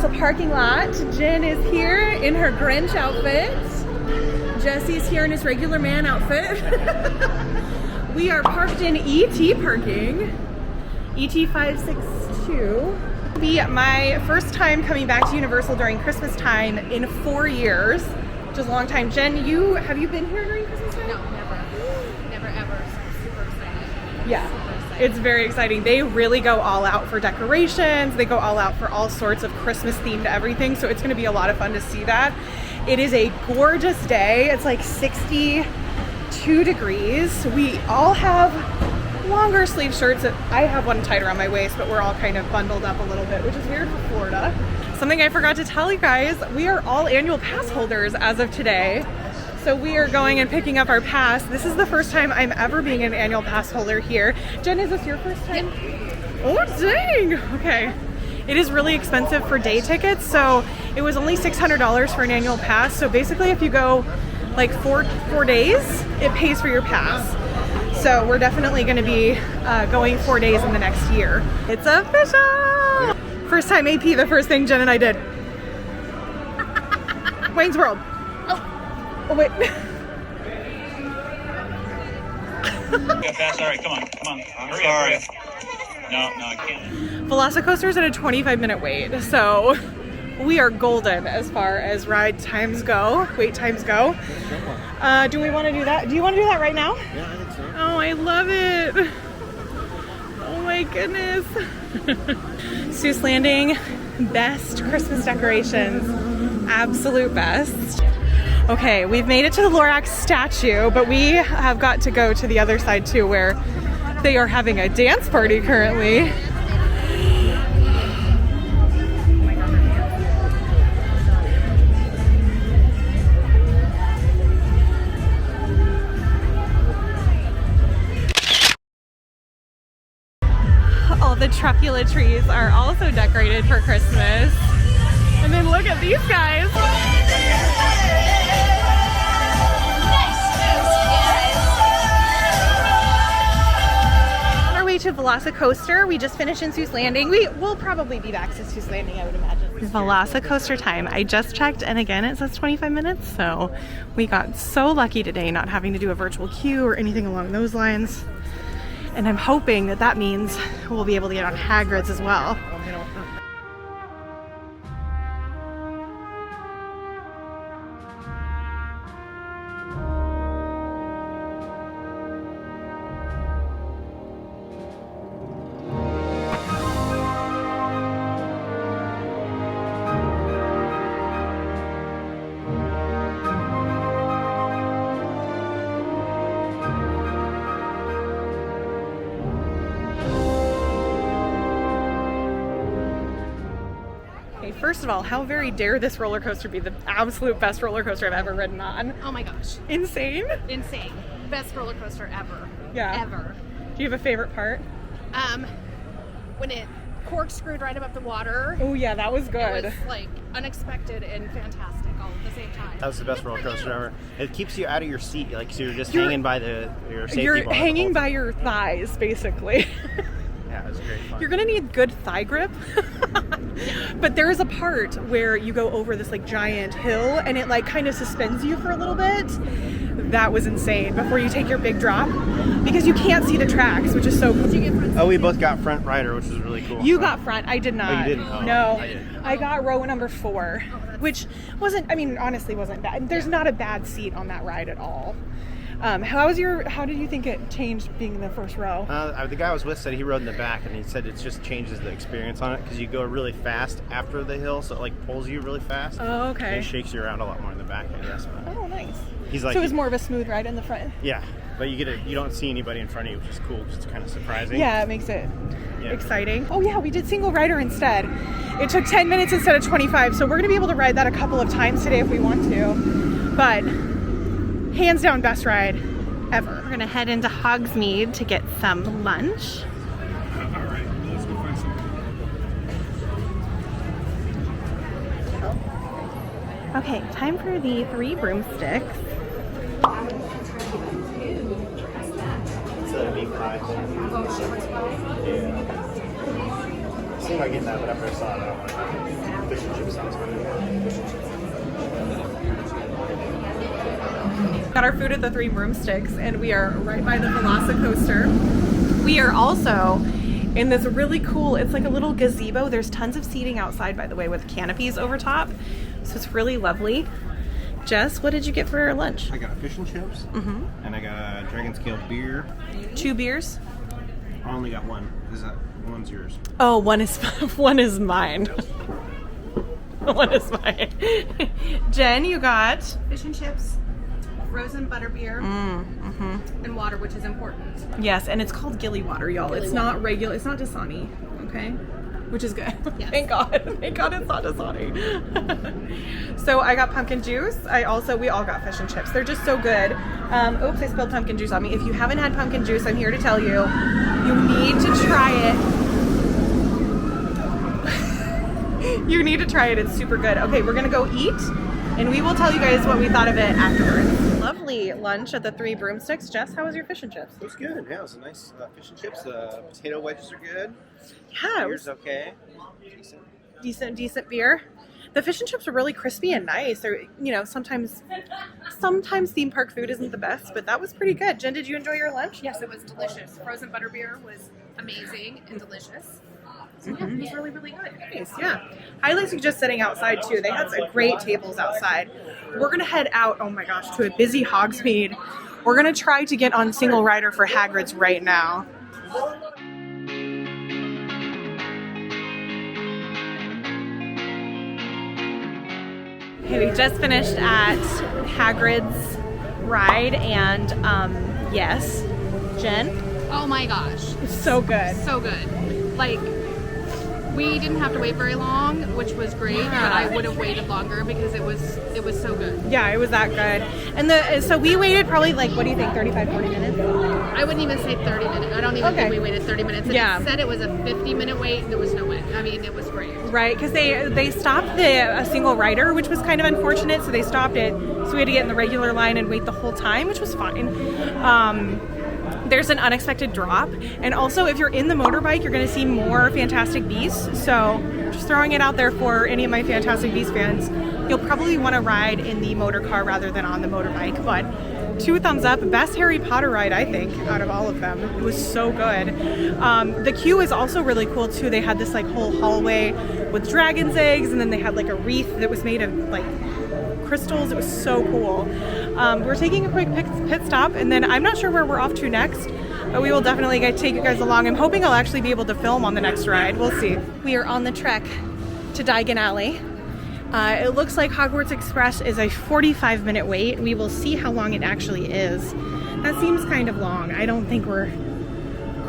Universal parking lot. Jen is here in her Grinch outfit. Jesse's here in his regular man outfit. We are parked in ET parking. ET 562. Be my first time coming back to Universal during Christmas time in 4 years, which is a long time. Jen, have you been here during Christmas time? No, never ever. So I'm super excited. Yeah. Super excited. It's very exciting. They really go all out for decorations. They go all out for all sorts of Christmas themed everything. So it's going to be a lot of fun to see that. It is a gorgeous day. It's like 62 degrees. We all have longer sleeve shirts. I have one tied around my waist, but we're all kind of bundled up a little bit, which is weird for Florida. Something I forgot to tell you guys, we are all annual pass holders as of today. So we are going and picking up our pass. This is the first time I'm ever being an annual pass holder here. Jen, is this your first time? Oh, dang. Okay. It is really expensive for day tickets. So it was only $600 for an annual pass. So basically if you go like four days, it pays for your pass. So we're definitely going to be going 4 days in the next year. It's official! First time AP, the first thing Jen and I did. Wayne's World. Oh wait. Got fast. All right, come on. I'm sorry. No, I can't. VelociCoaster is at a 25-minute wait, so we are golden as far as wait times go. Do we want to do that? Do you want to do that right now? Yeah, I think so. Oh, I love it. Oh my goodness. Seuss Landing, best Christmas decorations. Absolute best. Okay, we've made it to the Lorax statue, but we have got to go to the other side too, where they are having a dance party currently. All the truffula trees are also decorated for Christmas. And then look at these guys. On our way to VelociCoaster, we just finished in Seuss Landing. We'll probably be back to Seuss Landing, I would imagine. VelociCoaster time. I just checked, and again, it says 25 minutes, so we got so lucky today not having to do a virtual queue or anything along those lines. And I'm hoping that that means we'll be able to get on Hagrid's as well. First of all, how very dare this roller coaster be the absolute best roller coaster I've ever ridden on. Oh my gosh. Insane. Insane. Best roller coaster ever. Yeah. Ever. Do you have a favorite part? When it corkscrewed right above the water. Oh yeah, that was good. It was like unexpected and fantastic all at the same time. That was the best roller coaster ever. It keeps you out of your seat, like so you're just hanging by your safety You're bar. hanging by your thighs, basically. Yeah, it was great fun. You're gonna need good thigh grip. But there is a part where you go over this like giant hill and it like kind of suspends you for a little bit. That was insane before you take your big drop because you can't see the tracks, which is so cool. Oh, we both got front rider, which was really cool. You got front. I did not. Oh, you didn't? Oh, no. I did. I got row number 4, which wasn't, I mean, honestly wasn't bad. There's not a bad seat on that ride at all. How did you think it changed being in the first row? The guy I was with said he rode in the back, and he said it just changes the experience on it because you go really fast after the hill, so it like pulls you really fast. Oh, okay. And it shakes you around a lot more in the back, I guess. But Oh, nice. he's like, So it was more of a smooth ride in the front? yeah, but you don't see anybody in front of you, which is cool because it's kind of surprising. Yeah, it makes it Yeah. exciting. Oh yeah, we did single rider instead. It took 10 minutes instead of 25, so we're going to be able to ride that a couple of times today if we want to. But hands down best ride ever. We're going to head into Hogsmeade to get some lunch. Alright, let's go find some. Okay, time for the 3 broomsticks. Instead of beef pie. Yeah. thinking about getting that, but after I saw it, I don't want to. Fish and chips sounds good. Got our food at the 3 Broomsticks, and we are right by the VelociCoaster. We are also in this really cool, it's like a little gazebo. There's tons of seating outside, by the way, with canopies over top. So it's really lovely. Jess, what did you get for lunch? I got fish and chips, and I got a dragon scale beer. 2 beers? I only got one. Is that one's yours? Oh, one is mine. One is mine. Jen, you got Fish and chips, frozen butterbeer, and water, which is important. yes, and it's called Gilly water, y'all. It's not regular. It's not Dasani, okay? Which is good. Yes. Thank God. Thank God it's not Dasani. So I got pumpkin juice. We all got fish and chips. They're just so good. Oops, I spilled pumpkin juice on me. If you haven't had pumpkin juice, I'm here to tell you, you need to try it. You need to try it. It's super good. Okay, we're gonna go eat, and we will tell you guys what we thought of it afterwards. Lovely lunch at the 3 Broomsticks. Jess, how was your fish and chips? It was good. Yeah, it was a nice fish and chips. Potato wedges are good. Yeah, Beer's okay. decent beer. The fish and chips are really crispy and nice. Or sometimes theme park food isn't the best, but that was pretty good. Jen, did you enjoy your lunch? Yes, it was delicious. Frozen butterbeer was amazing and delicious. So yeah, it was really, really good. Nice, yeah. I like just sitting outside too. They had some great tables outside. We're gonna head out, oh my gosh, to a busy Hogsmeade. We're gonna try to get on single rider for Hagrid's right now. Okay, we just finished at Hagrid's ride, and yes, Jen, Oh my gosh, so good. so good. Like, we didn't have to wait very long, which was great, but I would have waited longer because it was so good. Yeah, it was that good. And so we waited probably like, what do you think, 35, 40 minutes? I wouldn't even say 30 minutes. I don't even think we waited 30 minutes. If Yeah. it said it was a 50-minute wait, there was no way. I mean, it was great. Right, because they stopped a single rider, which was kind of unfortunate, so they stopped it. So we had to get in the regular line and wait the whole time, which was fine. There's an unexpected drop, and also if you're in the motorbike, you're going to see more Fantastic Beasts. So just throwing it out there for any of my Fantastic Beasts fans, you'll probably want to ride in the motor car rather than on the motorbike. But 2 thumbs up. Best Harry Potter ride, I think, out of all of them. It was so good. The queue is also really cool too. They had this like whole hallway with dragon's eggs, and then they had like a wreath that was made of like crystals. It was so cool. We're taking a quick pit stop, and then I'm not sure where we're off to next, but we will definitely take you guys along. I'm hoping I'll actually be able to film on the next ride. We'll see. We are on the trek to Diagon Alley. It looks like Hogwarts Express is a 45-minute wait. We will see how long it actually is. That seems kind of long. I don't think we're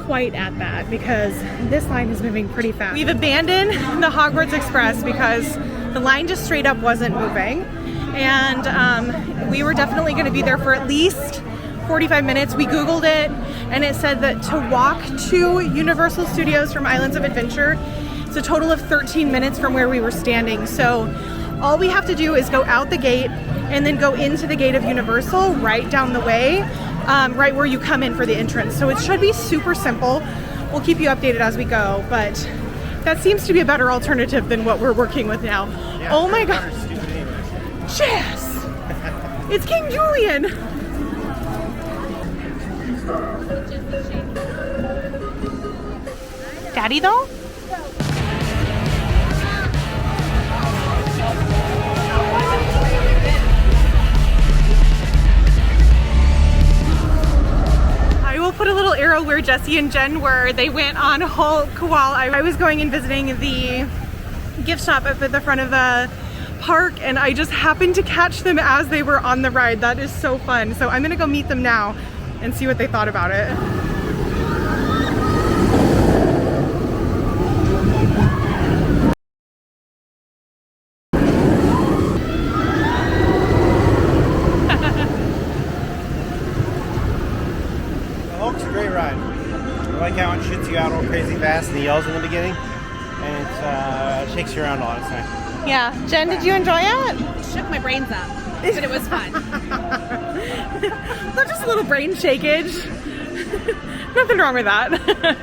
quite at that because this line is moving pretty fast. We've abandoned the Hogwarts Express because the line just straight up wasn't moving. And we were definitely going to be there for at least 45 minutes. We Googled it, and it said that to walk to Universal Studios from Islands of Adventure, it's a total of 13 minutes from where we were standing. So all we have to do is go out the gate and then go into the gate of Universal right down the way, right where you come in for the entrance. So it should be super simple. We'll keep you updated as we go, but that seems to be a better alternative than what we're working with now. Yeah, oh my God. Jess! It's King Julian! Daddy though? I will put a little arrow where Jessi and Jen were. They went on Hulk while I was going and visiting the gift shop up at the front of the park, and I just happened to catch them as they were on the ride. That is so fun. So I'm gonna go meet them now and see what they thought about it. Hulk's a great ride. I like how it shoots you out all crazy fast and he yells in the beginning, and it shakes you around a lot. It's nice. Yeah. Jen, did you enjoy it? It shook my brains up, but it was fun. That's just a little brain shakeage. Nothing wrong with that.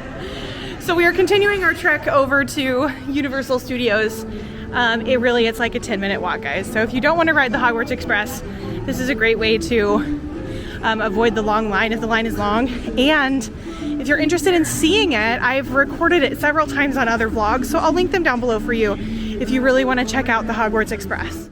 So we are continuing our trek over to Universal Studios. It's like a 10-minute walk, guys. So if you don't want to ride the Hogwarts Express, this is a great way to avoid the long line if the line is long. And if you're interested in seeing it, I've recorded it several times on other vlogs, so I'll link them down below for you if you really want to check out the Hogwarts Express.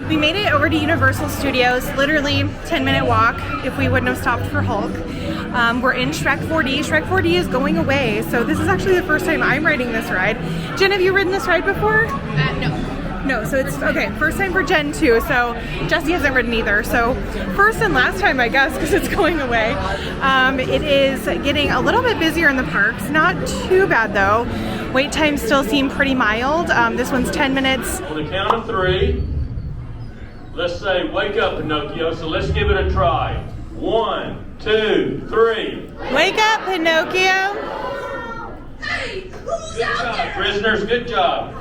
We made it over to Universal Studios, literally 10-minute walk if we wouldn't have stopped for Hulk. We're in Shrek 4D. Shrek 4D is going away, so this is actually the first time I'm riding this ride. Jen, have you ridden this ride before? No. No, so it's, okay, first time for Jen too, so Jessi hasn't ridden either. So first and last time, I guess, because it's going away. It is getting a little bit busier in the parks. Not too bad though. Wait times still seem pretty mild. This one's 10 minutes. On the count of 3, let's say, wake up, Pinocchio, so let's give it a try. 1, 2, 3. Wake up, Pinocchio. Hey, who's Good out job, there? prisoners, good job.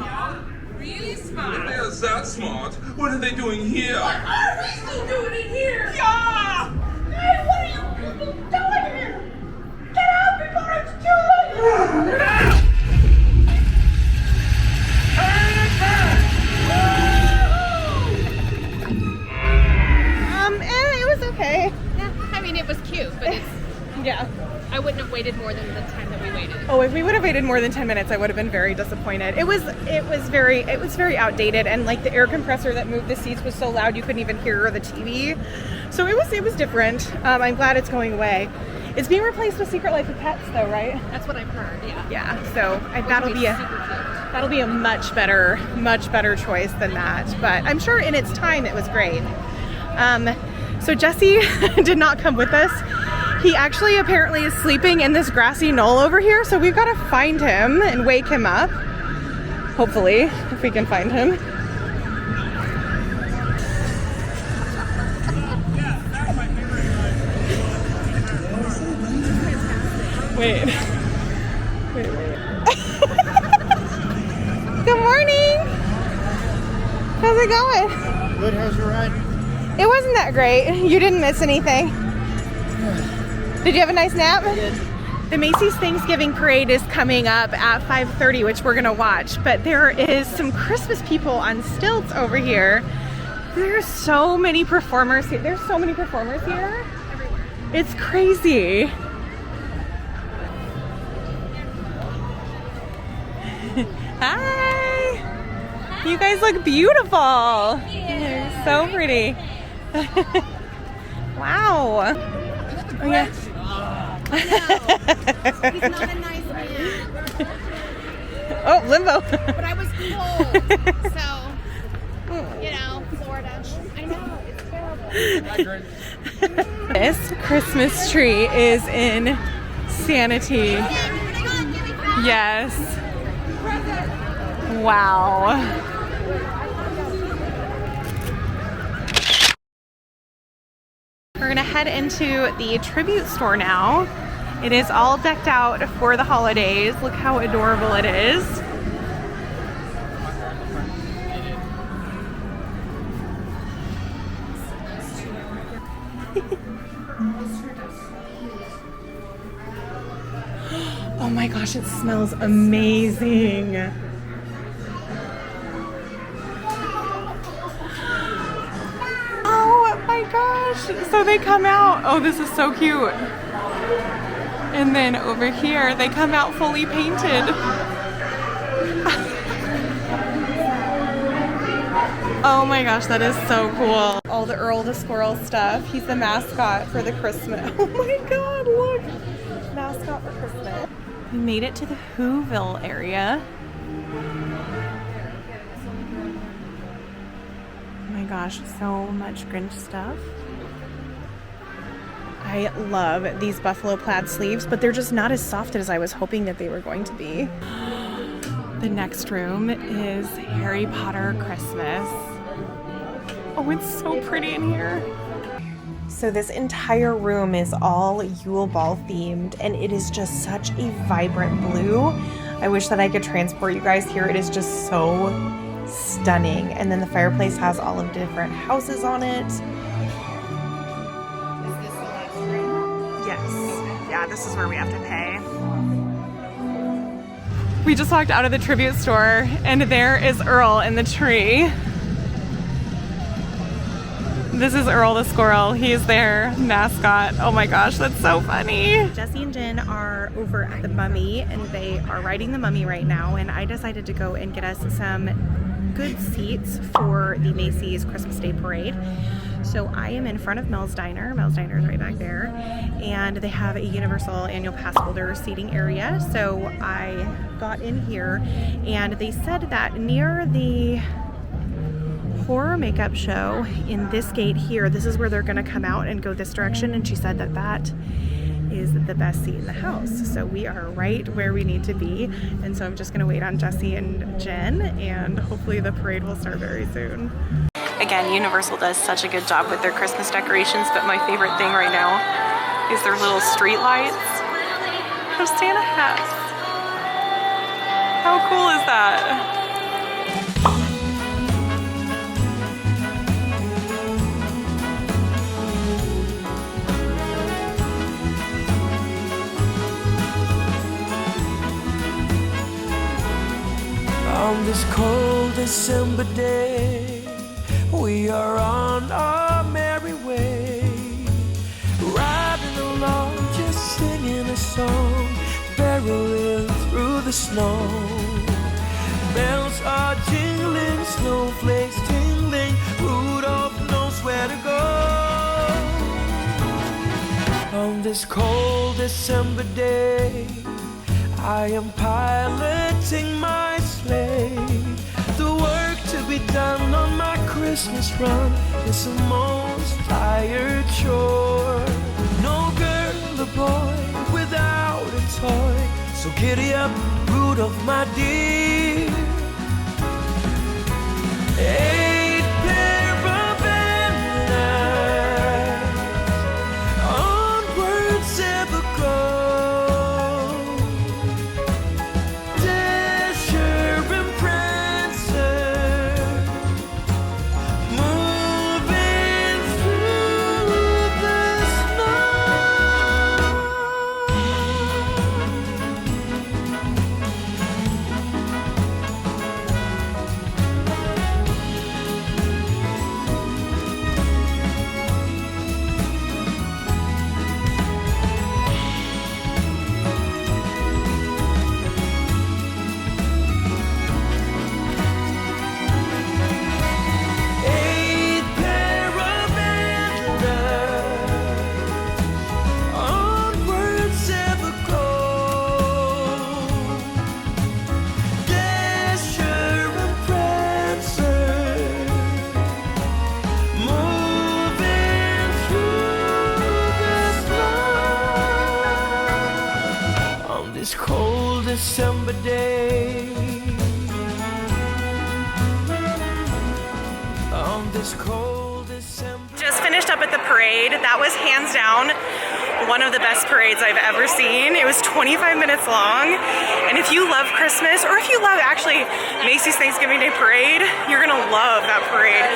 Really smart. They're that smart. What are they doing here? What are we still doing in here? Yeah! Hey, what are you people doing here? Get out before it's too late! It was okay. Yeah, I mean, it was cute, but it's, Yeah. I wouldn't have waited more than the time that we waited. Oh, if we would have waited more than 10 minutes, I would have been very disappointed. It was very outdated, and like the air compressor that moved the seats was so loud you couldn't even hear the TV. So it was different. I'm glad it's going away. It's being replaced with Secret Life of Pets, though, right? That's what I've heard, yeah. Yeah. So that'll be super cute. that'll be a much better choice than that. But I'm sure in its time it was great. So Jessi did not come with us. He actually apparently is sleeping in this grassy knoll over here, so we've got to find him and wake him up. Hopefully, if we can find him. Wait. Good morning. How's it going? Good, how's your ride? It wasn't that great. You didn't miss anything. Did you have a nice nap? I did. The Macy's Thanksgiving Parade is coming up at 5:30, which we're gonna watch, but there is some Christmas people on stilts over here. There's so many performers here. There's so many performers here. Everywhere. It's crazy. Hi. You guys look beautiful. You're so pretty. Wow. Oh, yeah. He's not a nice man. Oh, limbo. But I was cold, so, you know, Florida. I know, it's terrible. This Christmas tree is insanity. Yes. Wow. We're gonna head into the tribute store now. It is all decked out for the holidays. Look how adorable it is. Oh my gosh, it smells amazing. Oh my gosh. So they come out. Oh, this is so cute. And then over here, they come out fully painted. Oh my gosh, that is so cool. All the Earl the Squirrel stuff. He's the mascot for the Christmas. Oh my god, look. Mascot for Christmas. We made it to the Whoville area. Oh my gosh, so much Grinch stuff. I love these buffalo plaid sleeves, but they're just not as soft as I was hoping that they were going to be. The next room is Harry Potter Christmas. Oh, it's so pretty in here. So this entire room is all Yule Ball themed, and it is just such a vibrant blue. I wish that I could transport you guys here. It is just so stunning. And then the fireplace has all of the different houses on it. Is this the last room? Yes. Yeah, this is where we have to pay. We just walked out of the tribute store and there is Earl in the tree. This is Earl the squirrel. He is their mascot. Oh my gosh, that's so funny. Jessi and Jen are over at the Mummy and they are riding the Mummy right now, and I decided to go and get us some good seats for the Macy's Christmas Day Parade. So I am in front of Mel's Diner. Mel's Diner is right back there. And they have a Universal Annual Pass holder seating area. So I got in here and they said that near the horror makeup show in this gate here, this is where they're gonna come out and go this direction. And she said that that is the best seat in the house. So we are right where we need to be. And so I'm just gonna wait on Jessi and Jen and hopefully the parade will start very soon. Again, Universal does such a good job with their Christmas decorations, but my favorite thing right now is their little street lights of Santa hats. How cool is that? On this cold December day, we are on our merry way, riding along, just singing a song, barreling through the snow. Bells are jingling, snowflakes tingling, Rudolph knows where to go. On this cold December day, I am piloting my sleigh. The work to be done on my Christmas run is the most tired chore. No girl or boy without a toy, so giddy up, Rudolph, my dear. 8 pair of antlers, onwards ever go. December day, on this cold December. Just finished up at the parade. That was hands down one of the best parades I've ever seen. It was 25 minutes long. And if you love Christmas, or if you love actually Macy's Thanksgiving Day Parade, you're gonna love that parade.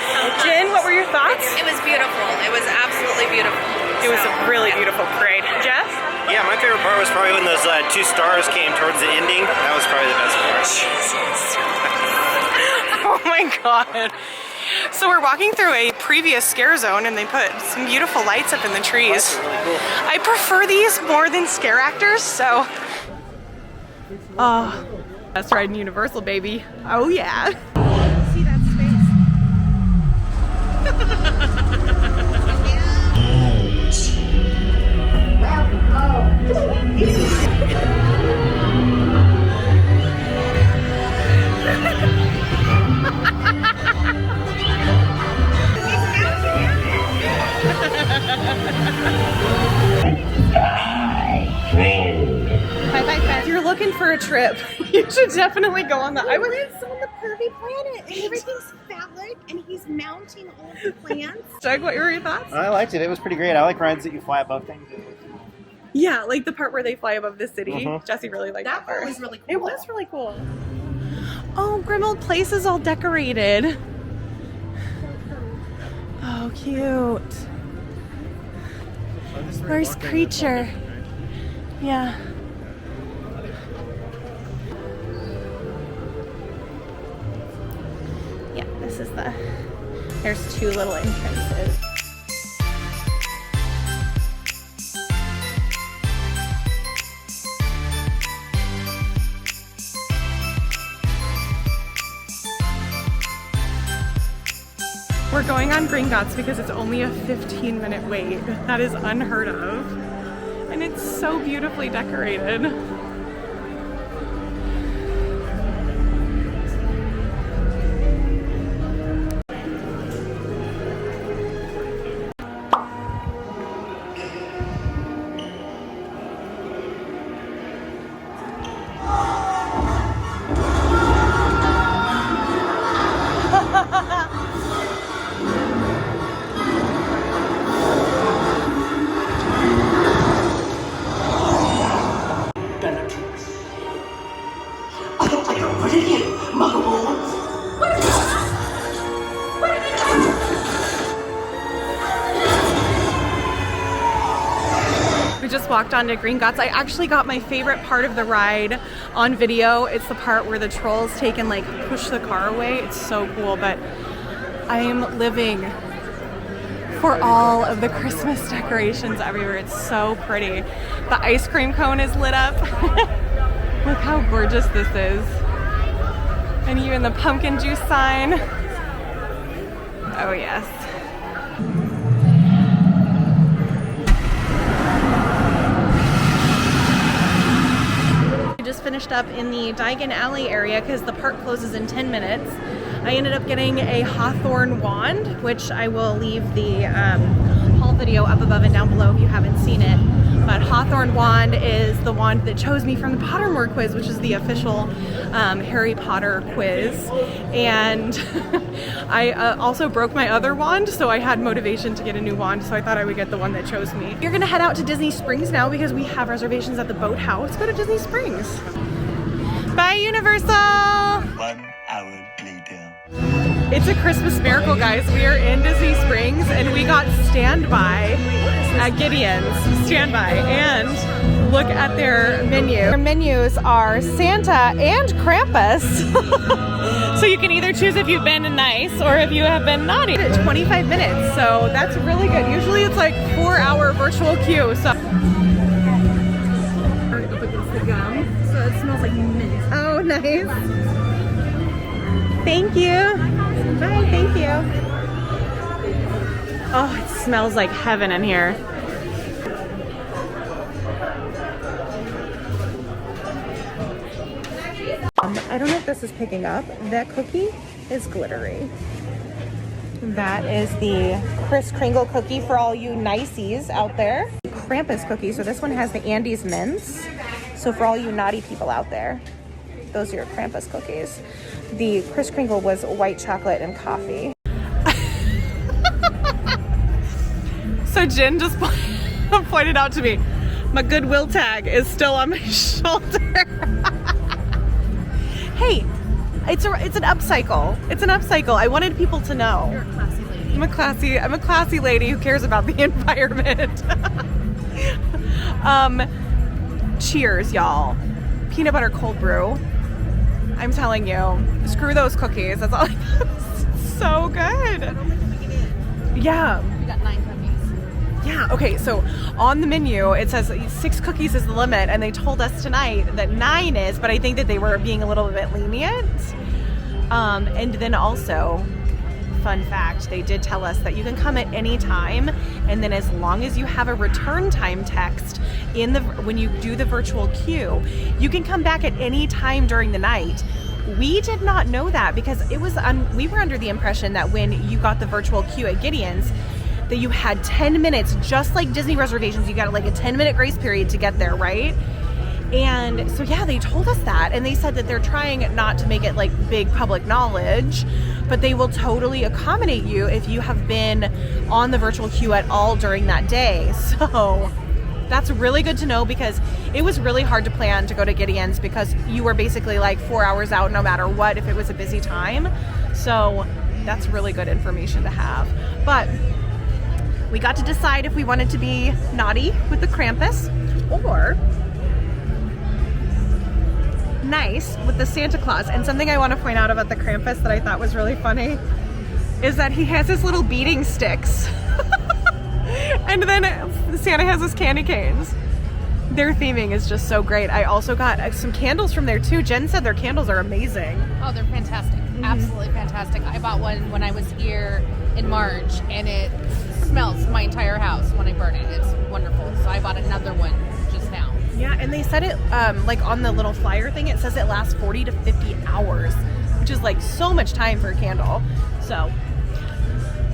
Jen, what were your thoughts? It was beautiful. It was absolutely beautiful. It was a really beautiful parade. Jeff? Yeah, my favorite part was probably when those 2 stars came towards the ending. That was probably the best part. Jesus. Oh my God. So we're walking through a previous scare zone and they put some beautiful lights up in the trees. That's really cool. I prefer these more than scare actors, so. That's riding Universal, baby. Oh yeah. See that space. If you're looking for a trip, you should definitely go on the. I would. It's on the Pervy planet, and everything's phallic, and he's mounting all of the plants. Doug, what were your thoughts? I liked it. It was pretty great. I like rides that you fly above things. Yeah, like the part where they fly above the city. Jessi really liked that part. That was really cool. It was really cool. Oh, Grimmauld Place is all decorated. Oh, cute. Where's Creature? Yeah. Yeah, this is there's two little entrances. We're going on Gringotts because it's only a 15-minute wait. That is unheard of. And it's so beautifully decorated. Walked onto Gringotts. I actually got my favorite part of the ride on video. It's the part where the trolls take and like push the car away. It's so cool, but I am living for all of the Christmas decorations everywhere. It's so pretty. The ice cream cone is lit up. Look how gorgeous this is. And even the pumpkin juice sign. Oh yes. Just finished up in the Diagon Alley area because the park closes in 10 minutes. I ended up getting a hawthorn wand, which I will leave the haul video up above and down below if you haven't seen it. But hawthorn wand is the wand that chose me from the Pottermore quiz, which is the official Harry Potter quiz. And I also broke my other wand, so I had motivation to get a new wand, so I thought I would get the one that chose me. You're gonna head out to Disney Springs now because we have reservations at the Boathouse. Go to Disney Springs. Bye, Universal! 1 hour later. It's a Christmas miracle, guys. We are in Disney Springs and we got standby at Gideon's. Standby. And look at their menu. Their menus are Santa and Krampus. So you can either choose if you've been nice or if you have been naughty. 25 minutes, so that's really good. Usually it's like 4-hour virtual queue. So up against the gum, so it smells like mint. Oh, nice. Thank you. Bye, thank you. Oh, it smells like heaven in here. I don't know if this is picking up. That cookie is glittery. That is the Kris Kringle cookie for all you niceys out there. Krampus cookie, so this one has the Andes mints. So for all you naughty people out there, those are your Krampus cookies. The Kris Kringle was white chocolate and coffee. So Jen just pointed out to me, my Goodwill tag is still on my shoulder. Hey, it's an upcycle. It's an upcycle. I wanted people to know. You're a classy lady. I'm a classy lady who cares about the environment. Cheers, y'all. Peanut butter cold brew. I'm telling you, screw those cookies. That's all I know. So good. Yeah. We got 9 cookies. Yeah, okay, so on the menu, it says 6 cookies is the limit, and they told us tonight that 9 is, but I think that they were being a little bit lenient. And then also, fun fact, they did tell us that you can come at any time, and then as long as you have a return time text when you do the virtual queue, you can come back at any time during the night. We did not know that because we were under the impression that when you got the virtual queue at Gideon's, that you had 10 minutes, just like Disney reservations, you got like a 10-minute grace period to get there, right? And so yeah, they told us that, and they said that they're trying not to make it like big public knowledge, but they will totally accommodate you if you have been on the virtual queue at all during that day. So that's really good to know, because it was really hard to plan to go to Gideon's because you were basically like 4 hours out no matter what if it was a busy time. So that's really good information to have. But we got to decide if we wanted to be naughty with the Krampus or nice with the Santa Claus. And something I want to point out about the Krampus that I thought was really funny is that he has his little beating sticks. And then Santa has his candy canes. Their theming is just so great. I also got some candles from there too. Jen said their candles are amazing. Oh, they're fantastic. Absolutely fantastic. I bought one when I was here in March, and it smells my entire house when I burn it. It's wonderful. So I bought another one just now. Yeah, and they said it, like on the little flyer thing, it says it lasts 40 to 50 hours, which is like so much time for a candle. So,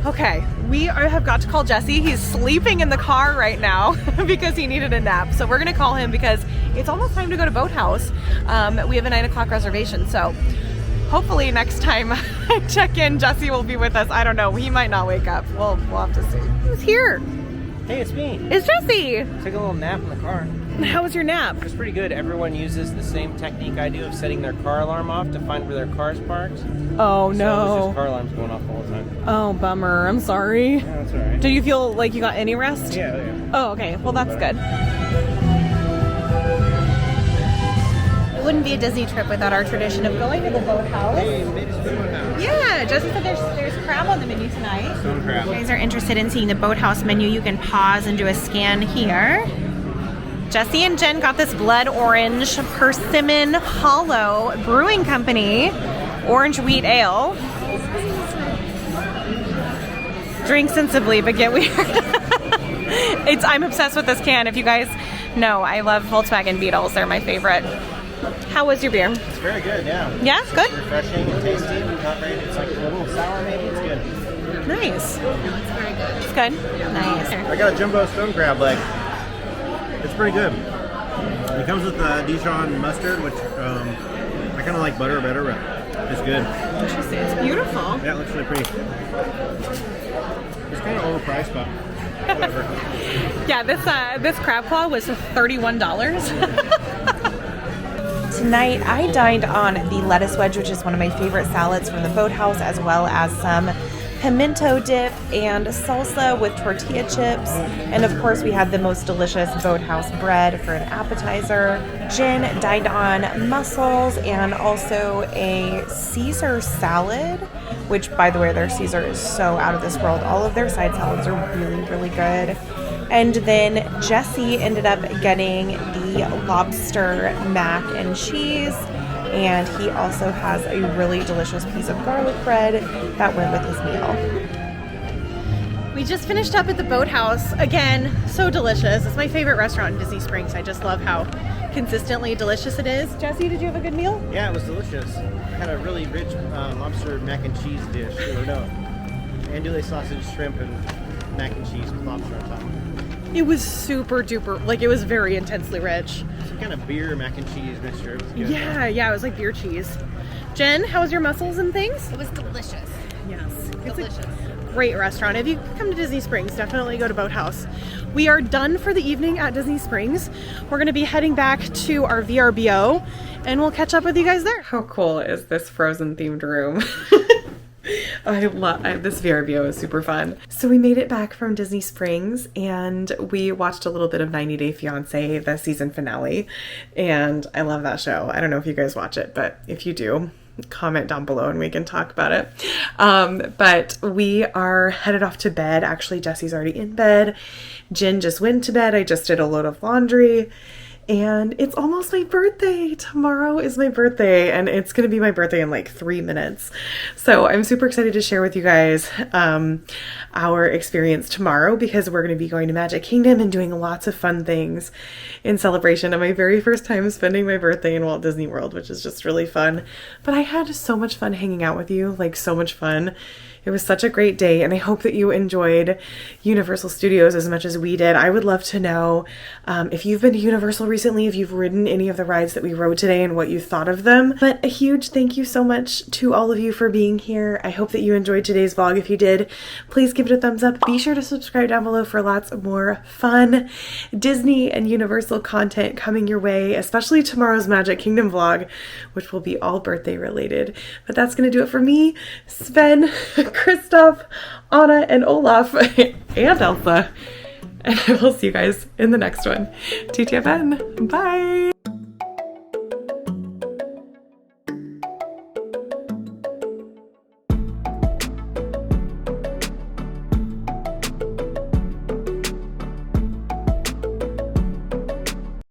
okay, we have got to call Jessi. He's sleeping in the car right now because he needed a nap. So we're gonna call him because it's almost time to go to Boathouse. We have a 9 o'clock reservation, so hopefully next time I check in, Jessi will be with us. I don't know, he might not wake up. We'll have to see. Who's here? Hey, it's me. It's Jessi. Took a little nap in the car. How was your nap? It's pretty good. Everyone uses the same technique I do of setting their car alarm off to find where their car's parked. Oh, So no. it's just car alarms going off all the time. Oh, bummer. I'm sorry. Yeah, that's all right. Did you feel like you got any rest? Yeah. Oh, okay. Well, that's good. It wouldn't be a Disney trip without our tradition of going to the Boathouse. Hey, made us do Boathouse. Yeah, Jessi said there's crab on the menu tonight. Stone crab. If you guys are interested in seeing the Boathouse menu, you can pause and do a scan here. Jessi and Jen got this blood orange Persimmon Hollow Brewing Company orange wheat ale. Drink sensibly, but get weird. I'm obsessed with this can. If you guys know, I love Volkswagen Beetles. They're my favorite. How was your beer? It's very good, yeah. Yeah, It's good. refreshing and tasty. Not very, it's like a little sour maybe. It's good. Nice. It's very good. It's good. Nice. I got a jumbo stone crab leg. It's pretty good. It comes with Dijon mustard, which I kind of like butter better, but it's good. Interesting. It's beautiful. Yeah, it looks really pretty. It's kind of overpriced, but whatever. Yeah, this crab claw was $31. Tonight I dined on the lettuce wedge, which is one of my favorite salads from the Boathouse, as well as some pimento dip and salsa with tortilla chips. And of course we had the most delicious Boathouse bread for an appetizer. Jen dined on mussels and also a Caesar salad, which, by the way, their Caesar is so out of this world. All of their side salads are really, really good. And then Jessi ended up getting the lobster mac and cheese, and he also has a really delicious piece of garlic bread that went with his meal. We just finished up at the Boathouse. Again, so delicious. It's my favorite restaurant in Disney Springs. I just love how consistently delicious it is. Jessi, did you have a good meal? Yeah, it was delicious. I had a really rich lobster mac and cheese dish. Or no, andouille sausage, shrimp, and mac and cheese with lobster on top. It was super duper, like it was very intensely rich. Some kind of beer mac and cheese mixture. It was good. Yeah, it was like beer cheese. Jen, how was your mussels and things? It was delicious. Yes. It's Delicious. a great restaurant. If you come to Disney Springs, definitely go to Boathouse. We are done for the evening at Disney Springs. We're going to be heading back to our VRBO, and we'll catch up with you guys there. How cool is this Frozen themed room? I love this VRBO is super fun. So we made it back from Disney Springs and we watched a little bit of 90 Day Fiancé, the season finale, and I love that show. I don't know if you guys watch it, but if you do, comment down below and we can talk about it. But we are headed off to bed. Actually, Jessi's already in bed. Jen just went to bed. I just did a load of laundry. And it's almost my birthday. Tomorrow is my birthday, and it's going to be my birthday in like 3 minutes. So I'm super excited to share with you guys our experience tomorrow, because we're going to be going to Magic Kingdom and doing lots of fun things in celebration of my very first time spending my birthday in Walt Disney World, which is just really fun. But I had so much fun hanging out with you, like so much fun. It was such a great day, and I hope that you enjoyed Universal Studios as much as we did. I would love to know if you've been to Universal recently, if you've ridden any of the rides that we rode today and what you thought of them. But a huge thank you so much to all of you for being here. I hope that you enjoyed today's vlog. If you did, please give it a thumbs up. Be sure to subscribe down below for lots more fun Disney and Universal content coming your way, especially tomorrow's Magic Kingdom vlog, which will be all birthday related. But that's going to do it for me, Sven, Kristoff, Anna, and Olaf, and Elsa. And I will see you guys in the next one. TTFN. Bye!